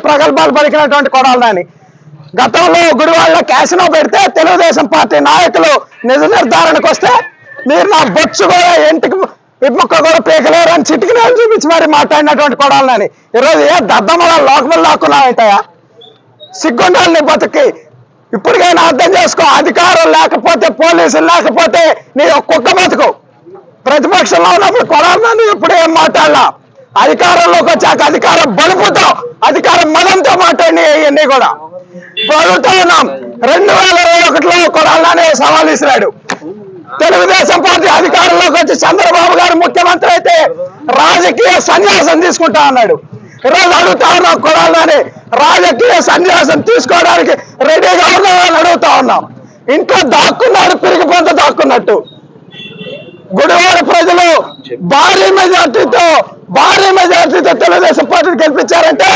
ప్రగల్భాలు పలికినటువంటి కొడాలని గతంలో గుడివాడలో క్యాసినో పెడితే తెలుగుదేశం పార్టీ నాయకులు నిజ నిర్ధారణకు వస్తే మీరు నా బొచ్చు కూడా ఇంటికి విముక్క కూడా పీకలేరు అని చిటికి నేను చూపించి మరి మాట్లాడినటువంటి కొడాలని ఈరోజు ఏ దద్దమ్మల లోకములు లాక్కున్నావుంటాయా? సిగ్గుండాలి నీ బతుకి. ఇప్పటికైనా అర్థం చేసుకో. అధికారం లేకపోతే, పోలీసులు లేకపోతే నీ కుక్క బతుకు. ప్రతిపక్షంలో ఉన్నప్పుడు కొడాలని ఎప్పుడు ఏం మాట్లాడలా. అధికారంలోకి వచ్చాక అధికారం బలుపుతో, అధికారం మదంతో మాట్లాడి ఇవన్నీ కూడా అడుగుతా ఉన్నాం. 2021లో కొడాలని సవాల్ ఇసిరాడు. తెలుగుదేశం పార్టీ అధికారంలోకి వచ్చి చంద్రబాబు గారు ముఖ్యమంత్రి అయితే రాజకీయ సన్యాసం తీసుకుంటా అన్నాడు. ఈరోజు అడుగుతా ఉన్నాం కొడాలని రాజకీయ సన్యాసం తీసుకోవడానికి రెడీగా ఉన్నామని అడుగుతా ఉన్నాం. ఇంట్లో దాక్కున్నాడు, పిరిగి పొంత దాక్కున్నట్టు. గుడివాడ ప్రజలు భారీ మెజార్టీతో తెలుగుదేశం పార్టీని గెలిపించారంటే